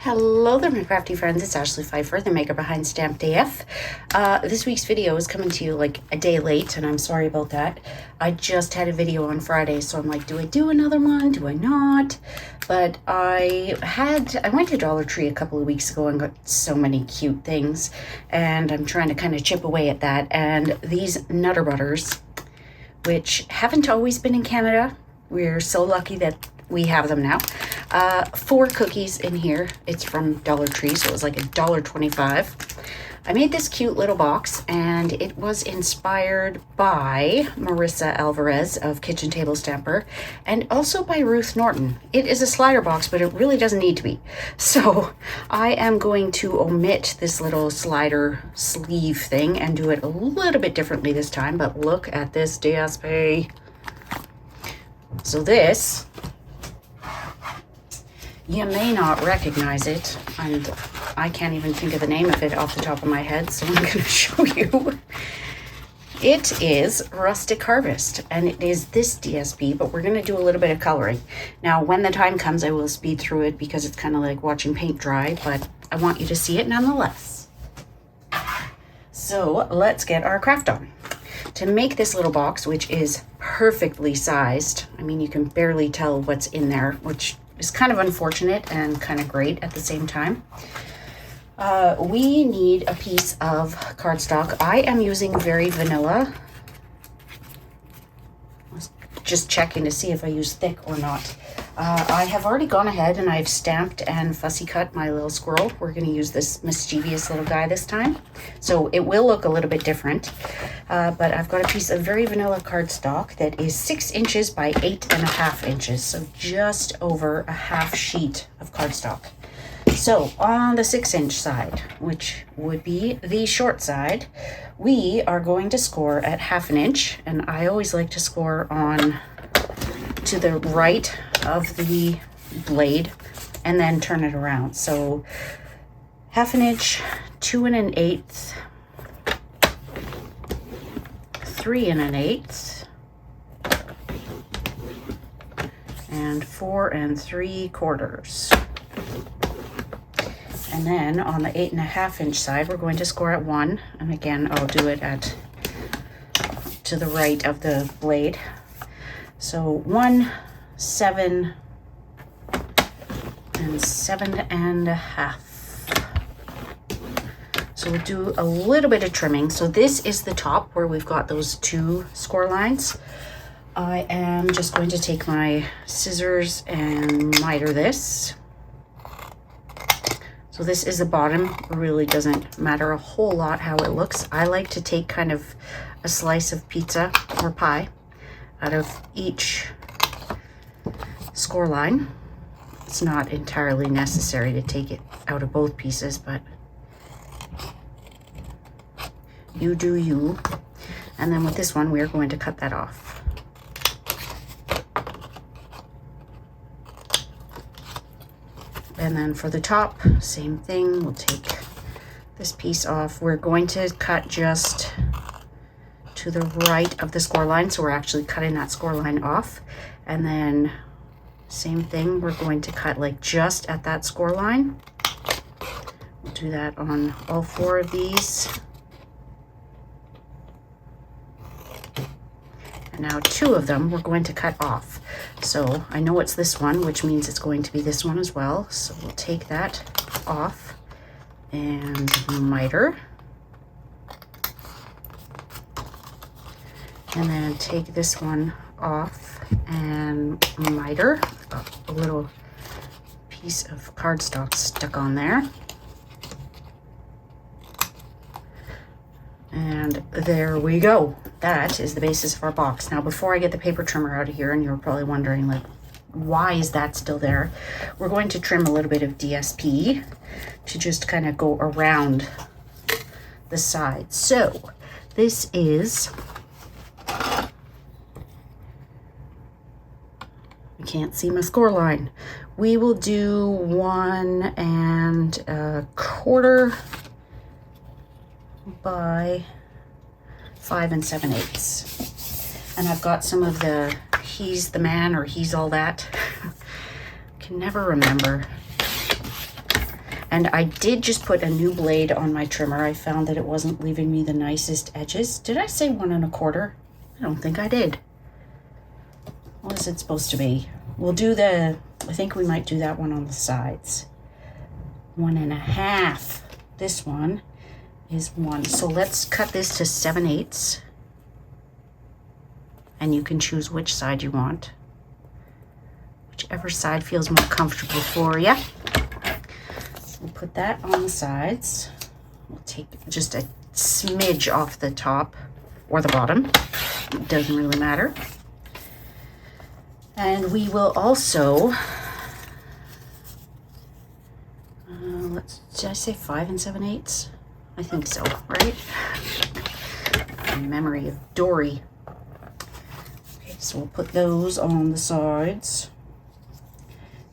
Hello there, my crafty friends. It's Ashley Pfeiffer, the maker behind Stamped AF. This week's video is coming to you like a day late, and I'm sorry about that. I just had a video on Friday, so I'm like, do I do another one? Do I not? But I went to Dollar Tree a couple of weeks ago and got so many cute things, and I'm trying to kind of chip away at that. And these Nutter Butters, which haven't always been in Canada, we're so lucky that we have them now. 4 cookies in here. It's from Dollar Tree, so it was like $1.25. I made this cute little box, and it was inspired by Marissa Alvarez of Kitchen Table Stamper, and also by Ruth Norton. It is a slider box, but it really doesn't need to be. So I am going to omit this little slider sleeve thing and do it a little bit differently this time, but look at this DSP. So this, you may not recognize it, and I can't even think of the name of it off the top of my head, so I'm going to show you. It is Rustic Harvest, and it is this DSP, but we're going to do a little bit of coloring. Now, when the time comes, I will speed through it because it's kind of like watching paint dry, but I want you to see it nonetheless. So let's get our craft on. To make this little box, which is perfectly sized, I mean, you can barely tell what's in there, which is kind of unfortunate and kind of great at the same time. We need a piece of cardstock. I am using Very Vanilla. I was just checking to see if I use thick or not. I have already gone ahead and I've stamped and fussy cut my little squirrel. We're going to use this mischievous little guy this time, so it will look a little bit different. But I've got a piece of Very Vanilla cardstock that is 6 inches by 8.5 inches, so just over a half sheet of cardstock. So on the 6-inch side, which would be the short side, we are going to score at 1/2 inch, and I always like to score on to the right of the blade and then turn it around. So 1/2 inch, 2 1/8, 3 1/8, and 4 3/4. And then on the 8.5 inch side, we're going to score at 1. And again, I'll do it to the right of the blade. So 1, 7, and 7.5. So we'll do a little bit of trimming. So this is the top where we've got those 2 score lines. I am just going to take my scissors and miter this. So this is the bottom. It really doesn't matter a whole lot how it looks. I like to take kind of a slice of pizza or pie out of each score line. It's not entirely necessary to take it out of both pieces, but you do you. And then with this one, we're going to cut that off. And then for the top, same thing. We'll take this piece off. We're going to cut just to the right of the score line, so we're actually cutting that score line off. And then same thing, we're going to cut like just at that score line. We'll do that on all 4 of these. And now 2 of them we're going to cut off. So I know it's this one, which means it's going to be this one as well. So we'll take that off and miter. And then take this one off and miter. Got a little piece of cardstock stuck on there. And there we go. That is the basis of our box. Now, before I get the paper trimmer out of here, and you're probably wondering, like, why is that still there? We're going to trim a little bit of DSP to just kind of go around the side. So this is, you can't see my score line. We will do 1 1/4 by 5 7/8. And I've got some of the He's the Man or He's All That. Can never remember. And I did just put a new blade on my trimmer. I found that it wasn't leaving me the nicest edges. Did I say 1 1/4? I don't think I did. What is it supposed to be? We'll do I think we might do that one on the sides. 1 1/2. This one is 1. So let's cut this to 7/8. And you can choose which side you want. Whichever side feels more comfortable for you. We'll put that on the sides. We'll take just a smidge off the top or the bottom. It doesn't really matter. And we will also, did I say 5 7/8? I think so, right? In memory of Dory. Okay, so we'll put those on the sides.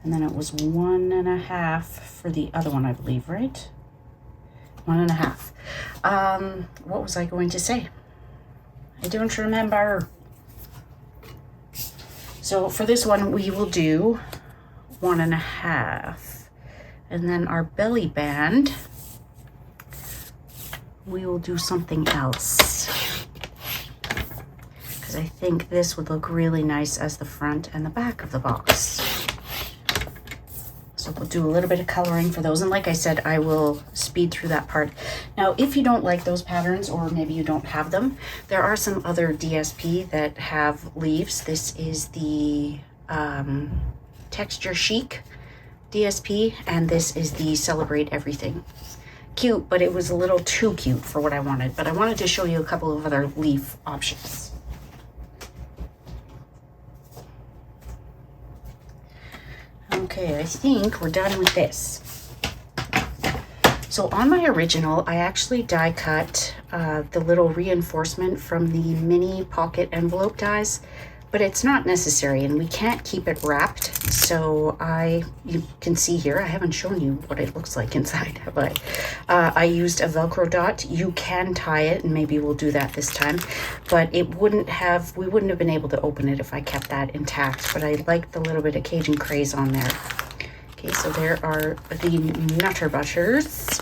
And then it was 1 1/2 for the other one, I believe, right? 1 1/2. What was I going to say? I don't remember. So for this one, we will do 1 1/2. And then our belly band, we will do something else. Because I think this would look really nice as the front and the back of the box. So we'll do a little bit of coloring for those. And like I said, I will speed through that part. Now, if you don't like those patterns, or maybe you don't have them, there are some other DSP that have leaves. This is the Texture Chic DSP, and this is the Celebrate Everything. Cute, but it was a little too cute for what I wanted. But I wanted to show you a couple of other leaf options. Okay, I think we're done with this. So on my original, I actually die cut the little reinforcement from the mini pocket envelope dies, but it's not necessary and we can't keep it wrapped. So you can see here, I haven't shown you what it looks like inside, have I? I used a Velcro dot. You can tie it, and maybe we'll do that this time, but we wouldn't have been able to open it if I kept that intact, but I like the little bit of Cajun craze on there. Okay, so there are the Nutter Butters,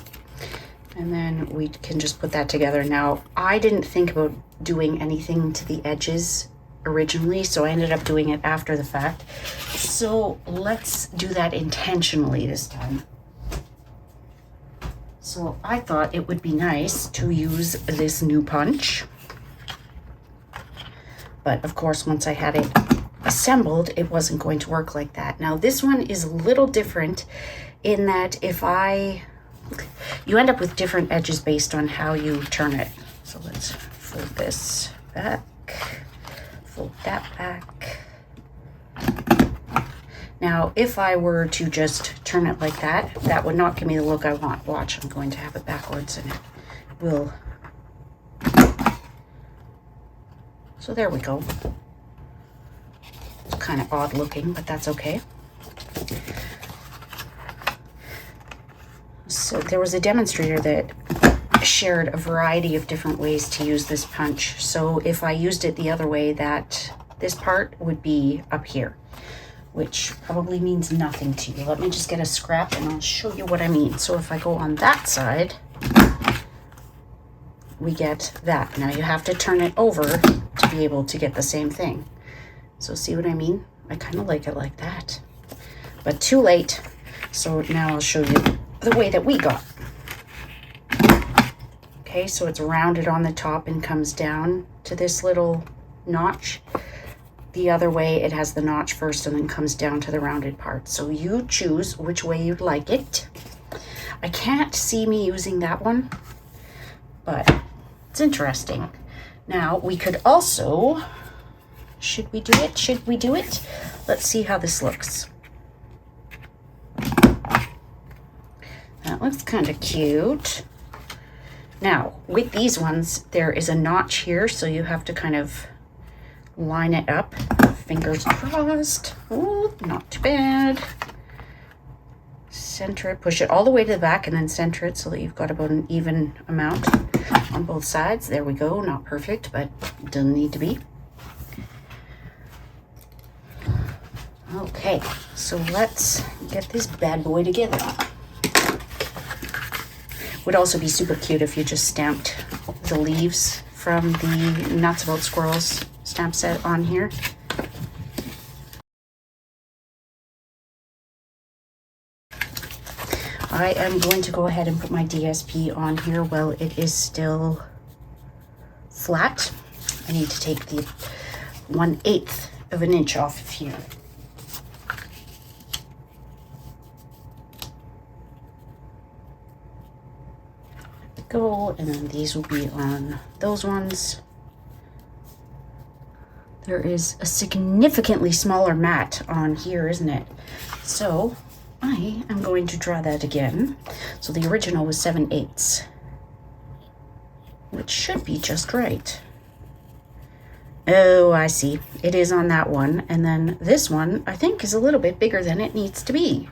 and then we can just put that together. Now, I didn't think about doing anything to the edges originally, so I ended up doing it after the fact. So let's do that intentionally this time. So I thought it would be nice to use this new punch, but of course once I had it assembled, it wasn't going to work like that. Now this one is a little different in that you end up with different edges based on how you turn it. So let's fold this back, fold that back. Now, if I were to just turn it like that, that would not give me the look I want. Watch, I'm going to have it backwards and it will. So there we go. It's kind of odd looking, but that's okay. So there was a demonstrator that shared a variety of different ways to use this punch. So if I used it the other way, this part would be up here, which probably means nothing to you. Let me just get a scrap and I'll show you what I mean. So if I go on that side, we get that. Now you have to turn it over to be able to get the same thing. So see what I mean? I kind of like it like that, but too late. So now I'll show you the way that we got. Okay, so it's rounded on the top and comes down to this little notch. The other way, it has the notch first and then comes down to the rounded part. So you choose which way you'd like it. I can't see me using that one, but it's interesting. Now we could also, should we do it? Should we do it? Let's see how this looks. That looks kind of cute. Now, with these ones, there is a notch here, so you have to kind of line it up. Fingers crossed. Oh, not too bad. Center it, push it all the way to the back, and then center it so that you've got about an even amount on both sides. There we go. Not perfect, but it doesn't need to be. Okay, so let's get this bad boy together. Would also be super cute if you just stamped the leaves from the Nuts About Squirrels stamp set on here. I am going to go ahead and put my DSP on here while it is still flat. I need to take the 1/8 of an inch off of here. Go, and then these will be on those ones. There is a significantly smaller mat on here, isn't it? So I am going to draw that again. So the original was 7/8, which should be just right. Oh, I see. It is on that one. And then this one, I think, is a little bit bigger than it needs to be.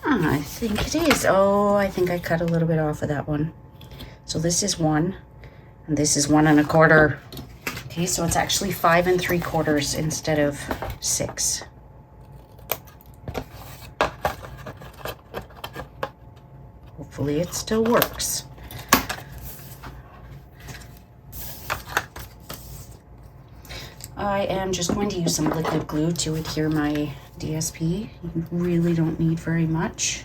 I think it is. Oh, I think I cut a little bit off of that one. So this is 1, and this is 1 1/4. Okay, so it's actually 5 3/4 instead of 6. Hopefully it still works. I am just going to use some liquid glue to adhere my DSP. You really don't need very much.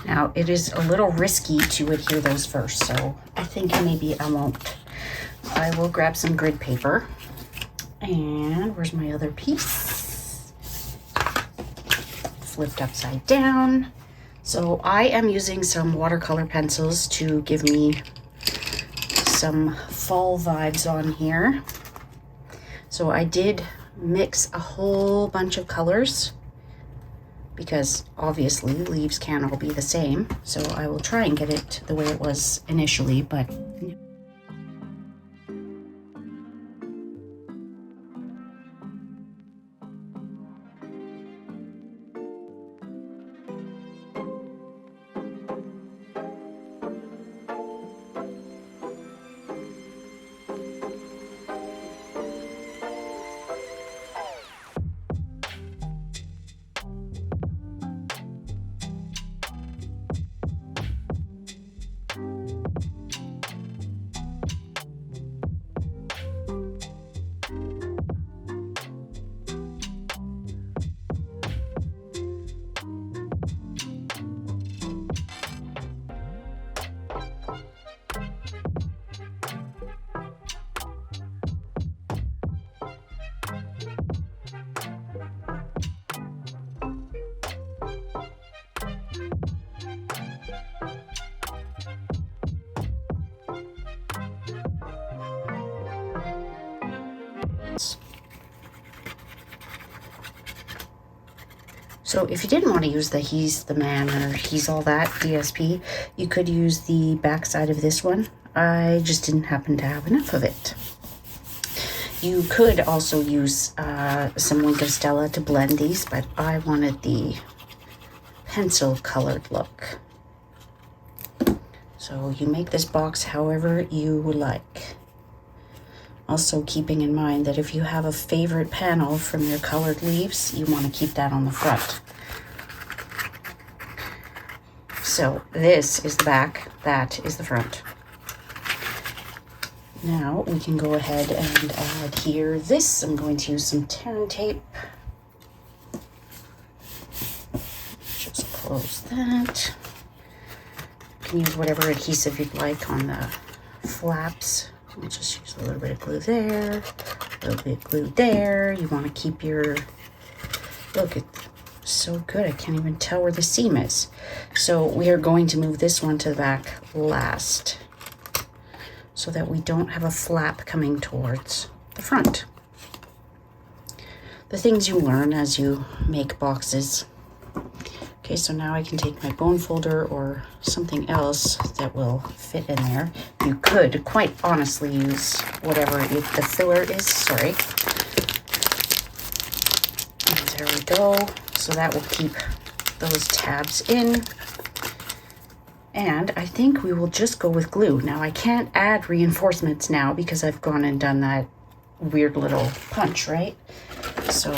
Now, it is a little risky to adhere those first, so I think maybe I won't. I will grab some grid paper. And where's my other piece? Flipped upside down. So I am using some watercolor pencils to give me some fall vibes on here. So I did mix a whole bunch of colors because obviously leaves can't all be the same. So I will try and get it the way it was initially, but so if you didn't want to use the He's the Man or He's All That DSP, you could use the back side of this one. I just didn't happen to have enough of it. You could also use some Wink of Stella to blend these, but I wanted the pencil colored look. So you make this box however you like. Also keeping in mind that if you have a favorite panel from your colored leaves, you want to keep that on the front. So this is the back, that is the front. Now we can go ahead and adhere this. I'm going to use some Terran tape. Just close that. You can use whatever adhesive you'd like on the flaps. I'll just use a little bit of glue there, a little bit of glue there. You want to keep your, look, it's so good, I can't even tell where the seam is. So we are going to move this one to the back last so that we don't have a flap coming towards the front. The things you learn as you make boxes. Okay, so now I can take my bone folder or something else that will fit in there. You could quite honestly use whatever the filler is, sorry. And there we go. So that will keep those tabs in. And I think we will just go with glue. Now I can't add reinforcements now because I've gone and done that weird little punch, right? So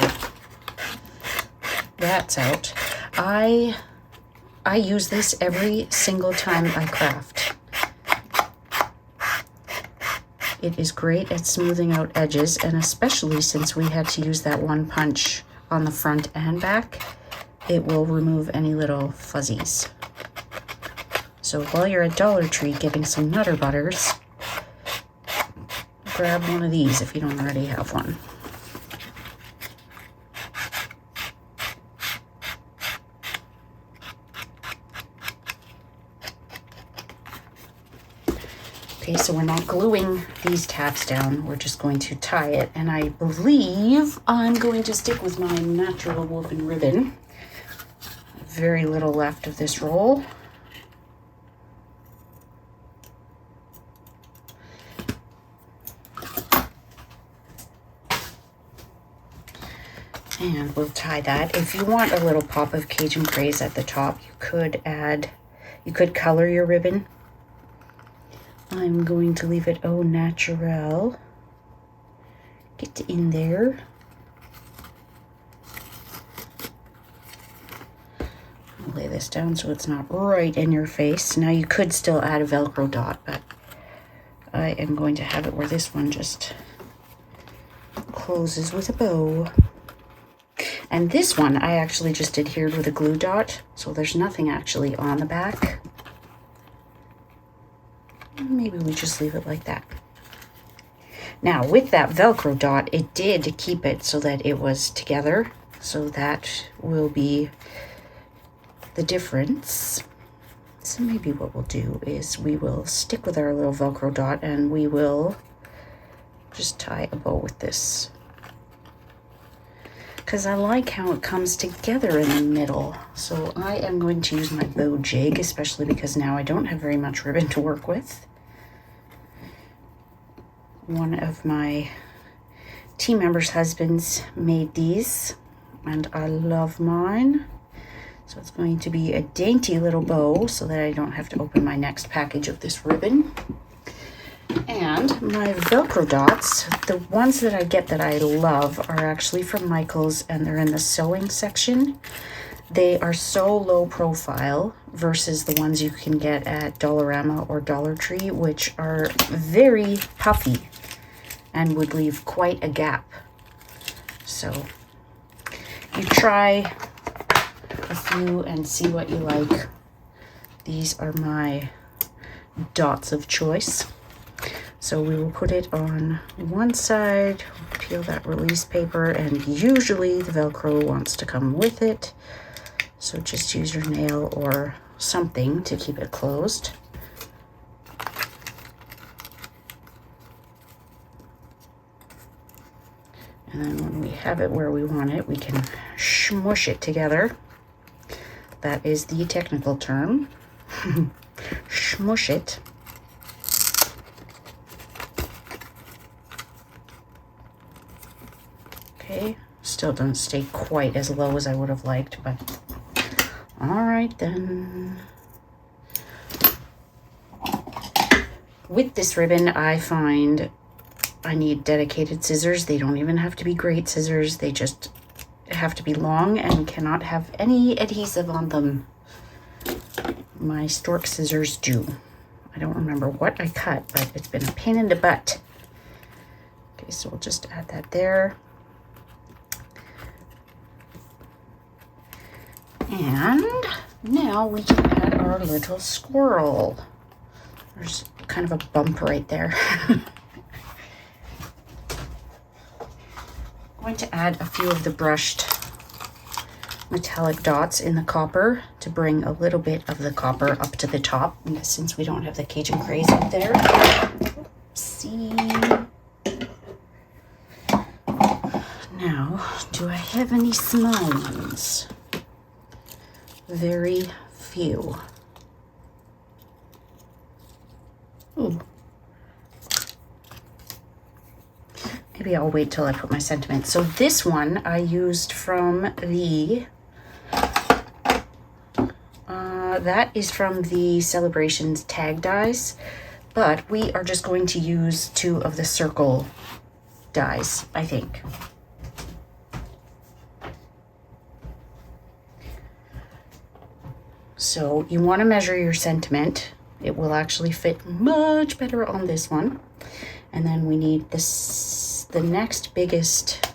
that's out. I use this every single time I craft. It is great at smoothing out edges, and especially since we had to use that one punch on the front and back, it will remove any little fuzzies. So while you're at Dollar Tree getting some Nutter Butters, grab one of these if you don't already have one. Okay, so we're not gluing these tabs down, we're just going to tie it, and I believe I'm going to stick with my natural woven ribbon. Very little left of this roll. And we'll tie that. If you want a little pop of Cajun Craze at the top, you could color your ribbon. I'm going to leave it au naturel. Get in there. I'll lay this down so it's not right in your face. Now you could still add a Velcro dot, but I am going to have it where this one just closes with a bow. And this one I actually just adhered with a glue dot, so there's nothing actually on the back. Maybe we just leave it like that. Now with that Velcro dot, it did keep it so that it was together. So that will be the difference. So maybe what we'll do is we will stick with our little Velcro dot and we will just tie a bow with this. Because I like how it comes together in the middle. So I am going to use my bow jig, especially because now I don't have very much ribbon to work with. One of my team members' husbands made these, and I love mine. So it's going to be a dainty little bow so that I don't have to open my next package of this ribbon. And my Velcro dots, the ones that I get that I love are actually from Michaels, and they're in the sewing section. They are so low profile versus the ones you can get at Dollarama or Dollar Tree, which are very puffy and would leave quite a gap. So you try a few and see what you like. These are my dots of choice. So we will put it on one side, peel that release paper, and usually the Velcro wants to come with it. So just use your nail or something to keep it closed. And then when we have it where we want it, we can smush it together. That is the technical term. Smush it. Okay, still doesn't stay quite as low as I would have liked, but all right then. With this ribbon, I find I need dedicated scissors. They don't even have to be great scissors. They just have to be long and cannot have any adhesive on them. My stork scissors do. I don't remember what I cut, but it's been a pain in the butt. Okay, so we'll just add that there. And now we can add our little squirrel. There's kind of a bump right there. I'm going to add a few of the brushed metallic dots in the copper to bring a little bit of the copper up to the top, since we don't have the Cajun Craze up there. See. Now, do I have any small ones? Very few. Ooh. Maybe I'll wait till I put my sentiment. So this one I used from the, that is from the Celebrations tag dies, but we are just going to use 2 of the circle dies, I think. So you want to measure your sentiment. It will actually fit much better on this one. And then we need this, the next biggest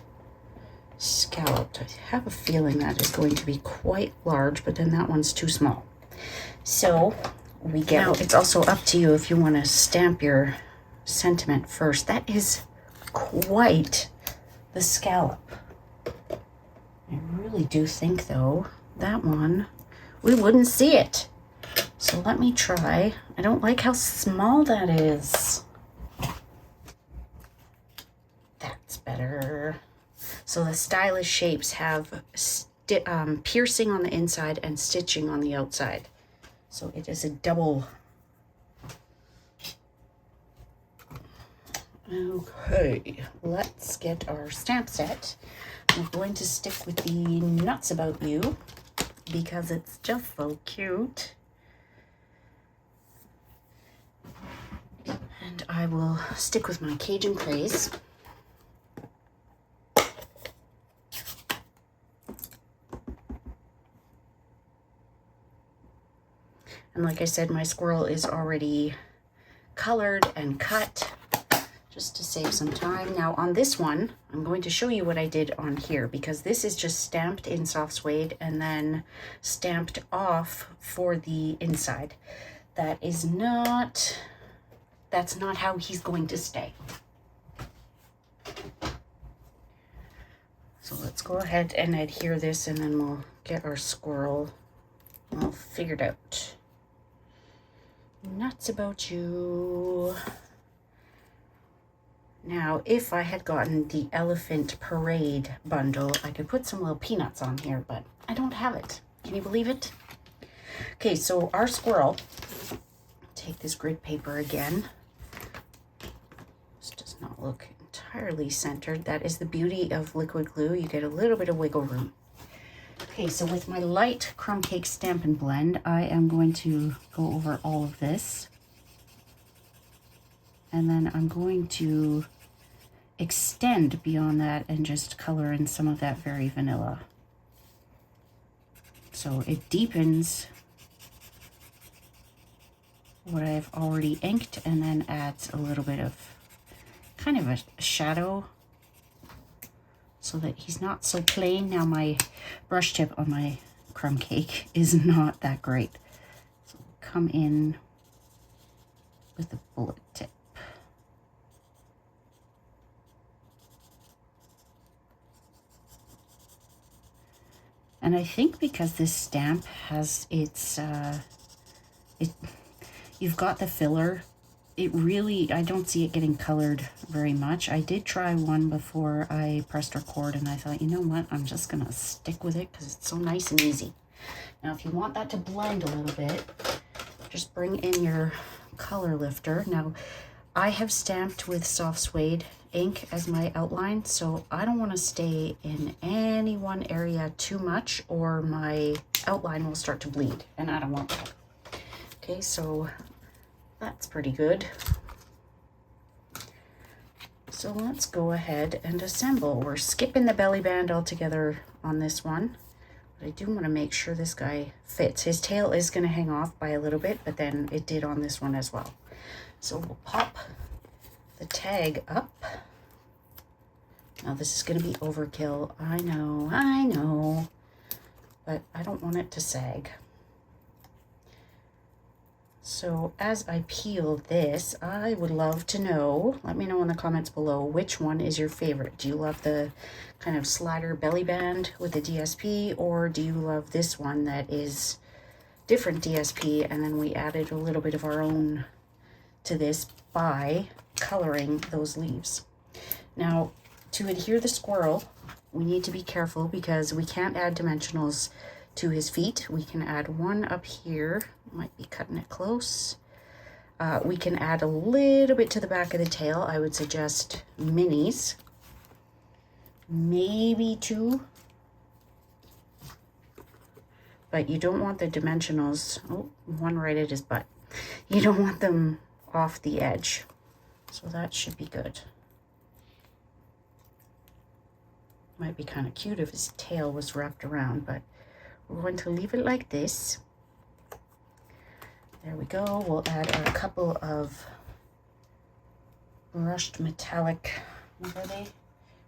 scallop. I have a feeling that is going to be quite large, but then that one's too small. So we get, now it's also up to you if you want to stamp your sentiment first. That is quite the scallop. I really do think though, that one, we wouldn't see it. So let me try. I don't like how small that is. That's better. So the stylish shapes have piercing on the inside and stitching on the outside. So it is a double. Okay, let's get our stamp set. I'm going to stick with the Nuts About You because it's just so cute. And I will stick with my Cajun Craze. And like I said, my squirrel is already colored and cut just to save some time. Now on this one, I'm going to show you what I did on here because this is just stamped in soft suede and then stamped off for the inside. That's not how he's going to stay. So let's go ahead and adhere this and then we'll get our squirrel all figured out. Nuts About You. Now, if I had gotten the Elephant Parade bundle, I could put some little peanuts on here, but I don't have it. Can you believe it? Okay, so our squirrel, take this grid paper again. This does not look entirely centered. That is the beauty of liquid glue. You get a little bit of wiggle room. Okay, so with my light crumb cake Stampin' Blend, I am going to go over all of this. And then I'm going to extend beyond that and just color in some of that very vanilla. So it deepens what I've already inked and then adds a little bit of kind of a shadow so that he's not so plain. Now my brush tip on my crumb cake is not that great. So come in with the bullet tip. And I think because this stamp has its, you've got the filler, it really, I don't see it getting colored very much. I did try one before I pressed record and I thought, you know what, I'm just gonna stick with it because it's so nice and easy. Now, if you want that to blend a little bit, just bring in your color lifter. Now, I have stamped with soft suede ink as my outline, so I don't want to stay in any one area too much or my outline will start to bleed, and I don't want that. Okay, so that's pretty good. So let's go ahead and assemble. We're skipping the belly band altogether on this one, but I do want to make sure this guy fits. His tail is going to hang off by a little bit, but then it did on this one as well. So we'll pop the tag up. Now this is going to be overkill. I know, but I don't want it to sag. So as I peel this, I would love to know, let me know in the comments below, which one is your favorite. Do you love the kind of slider belly band with the DSP, or do you love this one that is different DSP and then we added a little bit of our own to this by coloring those leaves? Now, to adhere the squirrel, we need to be careful because we can't add dimensionals to his feet. We can add one up here. Might be cutting it close. We can add a little bit to the back of the tail. I would suggest minis. Maybe 2. But you don't want the dimensionals. Oh, one right at his butt. You don't want them off the edge. So that should be good. Might be kind of cute if his tail was wrapped around, but we're going to leave it like this. There we go. We'll add a couple of brushed metallic, what are they?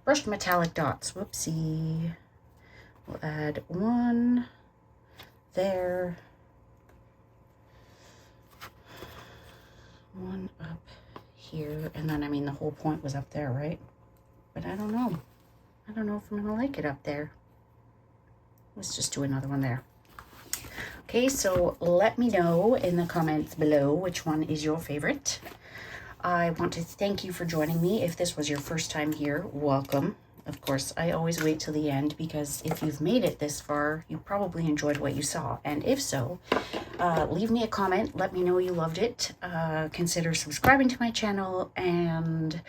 Brushed metallic dots. Whoopsie. We'll add one there, one up here, and then, I mean, the whole point was up there, right? But I don't know. I don't know if I'm gonna like it up there. Let's just do another one there. Okay, so let me know in the comments below which one is your favorite. I want to thank you for joining me. If this was your first time here, welcome. Of course, I always wait till the end because if you've made it this far, you probably enjoyed what you saw. And if so, leave me a comment. Let me know you loved it. Consider subscribing to my channel. And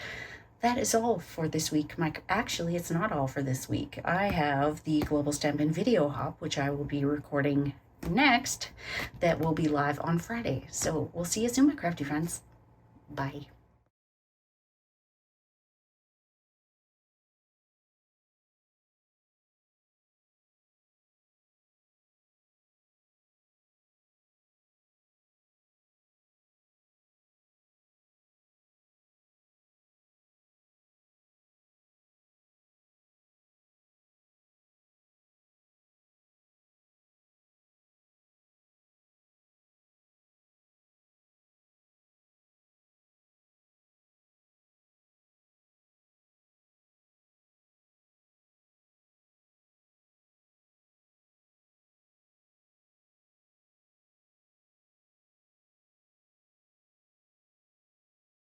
that is all for this week. Actually, it's not all for this week. I have the Global Stampin' Video Hop, which I will be recording next, that will be live on Friday. So we'll see you soon, my crafty friends. Bye.